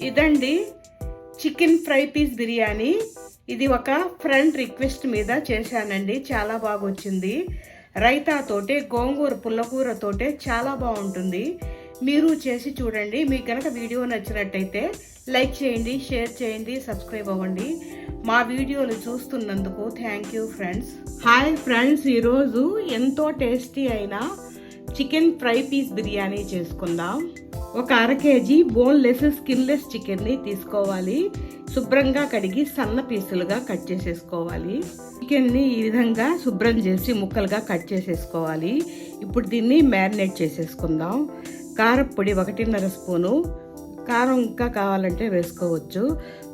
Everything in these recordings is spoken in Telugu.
ఇదండి చికెన్ ఫ్రై పీస్ బిర్యానీ. ఇది ఒక ఫ్రెండ్ రిక్వెస్ట్ మీద చేశానండి. చాలా బాగా వచ్చింది. రైతాతోటే, గోంగూర పుల్లకూరతోటే చాలా బాగుంటుంది. మీరు చేసి చూడండి. మీకు కనుక వీడియో నచ్చినట్టయితే లైక్ చేయండి, షేర్ చేయండి, సబ్స్క్రైబ్ అవ్వండి. మా వీడియోలు చూస్తున్నందుకు thank you friends. Hi friends, ఈరోజు ఎంతో టేస్టీ అయిన చికెన్ ఫ్రై పీస్ బిర్యానీ చేసుకుందాం. ఒక అర కేజీ బోన్లెస్ స్కిన్లెస్ చికెన్ని తీసుకోవాలి. శుభ్రంగా కడిగి సన్న పీసులుగా కట్ చేసేసుకోవాలి. చికెన్ని ఈ విధంగా శుభ్రం చేసి ముక్కలుగా కట్ చేసేసుకోవాలి. ఇప్పుడు దీన్ని మ్యారినేట్ చేసేసుకుందాం. కారపొడి 1.5 స్పూను, కారం ఇంకా కావాలంటే వేసుకోవచ్చు.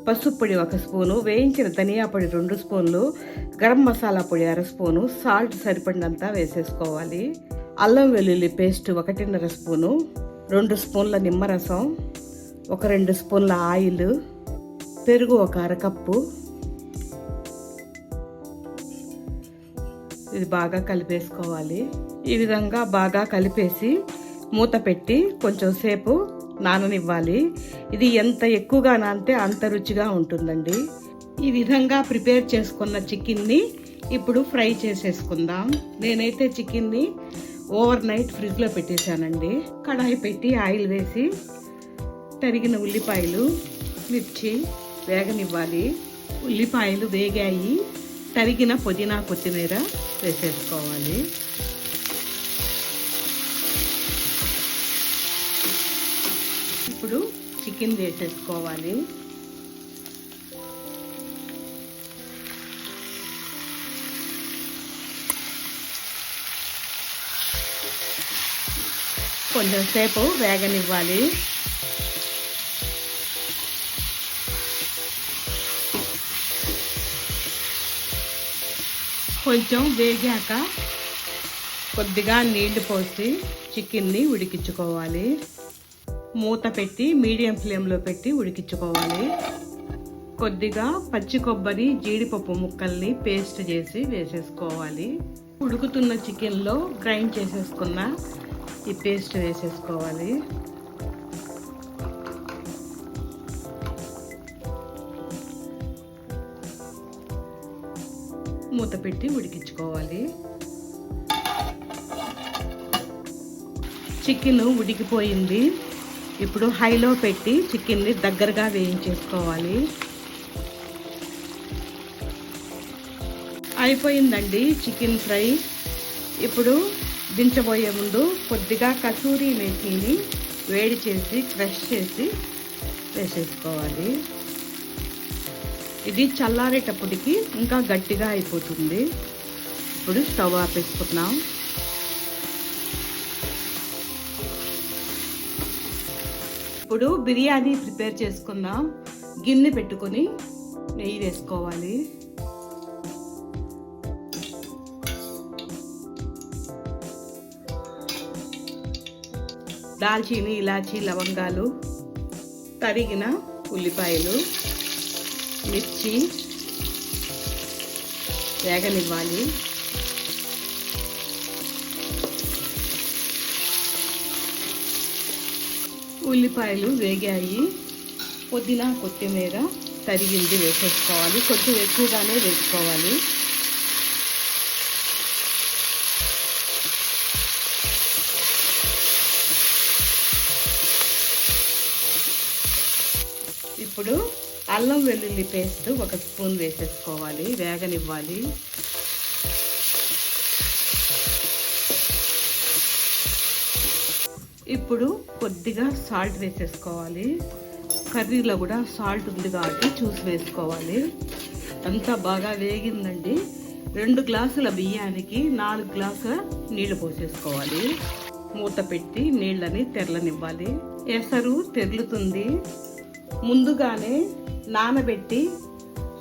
పసుపు పొడి 1 స్పూను, వేయించిన ధనియా పొడి 2 స్పూన్లు, గరం మసాలా పొడి 1/2 స్పూను, సాల్ట్ సరిపడినంత వేసేసుకోవాలి. అల్లం వెల్లుల్లి పేస్ట్ 1.5 స్పూను, 2 స్పూన్ల నిమ్మరసం, 2 స్పూన్ల ఆయిల్, పెరుగు 1 అరకప్పు. ఇది బాగా కలిపేసుకోవాలి. ఈ విధంగా బాగా కలిపేసి మూత పెట్టి కొంచెం సేపు నాననివ్వాలి. ఇది ఎంత ఎక్కువగా నానితే అంత రుచిగా ఉంటుందండి. ఈ విధంగా ప్రిపేర్ చేసుకున్న చికెన్ని ఇప్పుడు ఫ్రై చేసేసుకుందాం. నేనైతే చికెన్ని ఓవర్ నైట్ ఫ్రిడ్జ్లో పెట్టేశానండి. కడాయి పెట్టి ఆయిల్ వేసి తరిగిన ఉల్లిపాయలు, మిర్చి వేగనివ్వాలి. ఉల్లిపాయలు వేగాయి. తరిగిన పుదీనా, కొత్తిమీర వేసేసుకోవాలి. ఇప్పుడు చికెన్ వేసేసుకోవాలి. కొంచెం సేపు వేగనివ్వాలి. కొంచెం వేగాక కొద్దిగా నీళ్లు పోసి చికెన్ని ఉడికించుకోవాలి. మూత పెట్టి మీడియం ఫ్లేమ్లో పెట్టి ఉడికించుకోవాలి. కొద్దిగా పచ్చి కొబ్బరి, జీడిపప్పు ముక్కల్ని పేస్ట్ చేసి వేసేసుకోవాలి. ఉడుకుతున్న చికెన్లో గ్రైండ్ చేసేసుకున్న ఈ పేస్ట్ వేసేసుకోవాలి. మూత పెట్టి ఉడికించుకోవాలి. చికెన్ ఉడికిపోయింది. ఇప్పుడు హైలో పెట్టి చికెన్ని దగ్గరగా వేయించేసుకోవాలి. అయిపోయిందండి చికెన్ ఫ్రై. ఇప్పుడు దించబోయే ముందు కొద్దిగా కసూరి మేథిని వేడి చేసి క్రష్ చేసి వేసేసుకోవాలి. ఇది చల్లారేటప్పటికి ఇంకా గట్టిగా అయిపోతుంది. ఇప్పుడు స్టవ్ ఆపేసుకున్నాం. ఇప్పుడు బిర్యానీ ప్రిపేర్ చేసుకుందాం. గిన్నె పెట్టుకొని నెయ్యి వేసుకోవాలి. దాల్చీని, ఇలాచీ, లవంగాలు, తరిగిన ఉల్లిపాయలు, మిర్చి వేగనివ్వాలి. ఉల్లిపాయలు వేగాయి. పుదీనా, కొత్తిమీర తరిగింది వేసేసుకోవాలి. కొంచెం ఎక్కువగానే వేసుకోవాలి. ఇప్పుడు అల్లం వెల్లుల్లి పేస్ట్ 1 స్పూన్ వేసేసుకోవాలి. వేగనివ్వాలి. ఇప్పుడు కొద్దిగా సాల్ట్ వేసేసుకోవాలి. కర్రీలో కూడా సాల్ట్ ఉంది కాబట్టి చూసి వేసుకోవాలి. అంతా బాగా వేగిందండి. 2 గ్లాసుల బియ్యానికి 4 గ్లాసుల నీళ్లు పోసేసుకోవాలి. మూత పెట్టి నీళ్ళని తెరలనివ్వాలి. ఎసరు తెరులుతుంది. ముందుగానే నానబెట్టి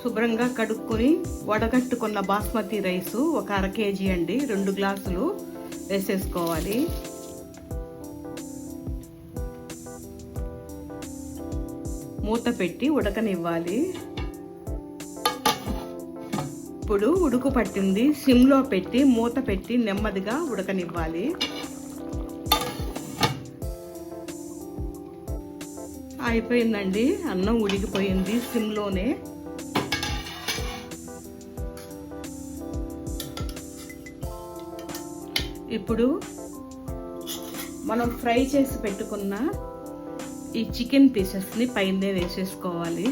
శుభ్రంగా కడుక్కొని వడగట్టుకున్న బాస్మతి రైసు 1 అర కేజీ అండి, 2 గ్లాసులు వేసేసుకోవాలి. మూత పెట్టి ఉడకనివ్వాలి. ఇప్పుడు ఉడుకు పట్టింది. సిమ్లో పెట్టి మూత పెట్టి నెమ్మదిగా ఉడకనివ్వాలి. అయిపోయిందండి, అన్నం ఉడికిపోయింది సిమ్లోనే. ఇప్పుడు మనం ఫ్రై చేసి పెట్టుకున్న ఈ చికెన్ పీసెస్ని పైనే వేసేసుకోవాలి.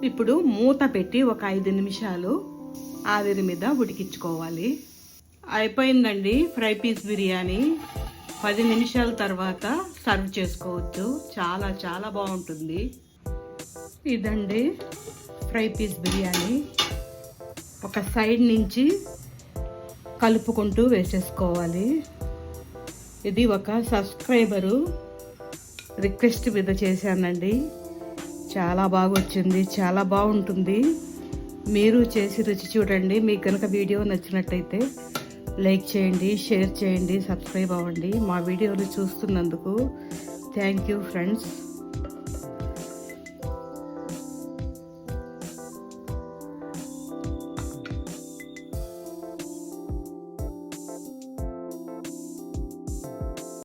ఇప్పుడు మూత పెట్టి ఒక 5 నిమిషాలు ఆవిరి మీద ఉడికించుకోవాలి. అయిపోయిందండి ఫ్రై పీస్ బిర్యానీ. 10 నిమిషాల తర్వాత సర్వ్ చేసుకోవచ్చు. చాలా చాలా బాగుంటుంది. ఇదండి ఫ్రై పీస్ బిర్యానీ. ఒక సైడ్ నుంచి కలుపుకుంటూ వేసేసుకోవాలి. ఇది ఒక సబ్స్క్రైబరు రిక్వెస్ట్ మీద చేశానండి. చాలా బాగా వచ్చింది, చాలా బాగుంటుంది. మీరు చేసి రుచి చూడండి. మీకు కనుక వీడియో నచ్చినట్టయితే లైక్ చేయండి, షేర్ చేయండి, సబ్స్క్రైబ్ అవ్వండి. మా వీడియోలు చూస్తున్నందుకు థ్యాంక్ యూ ఫ్రెండ్స్.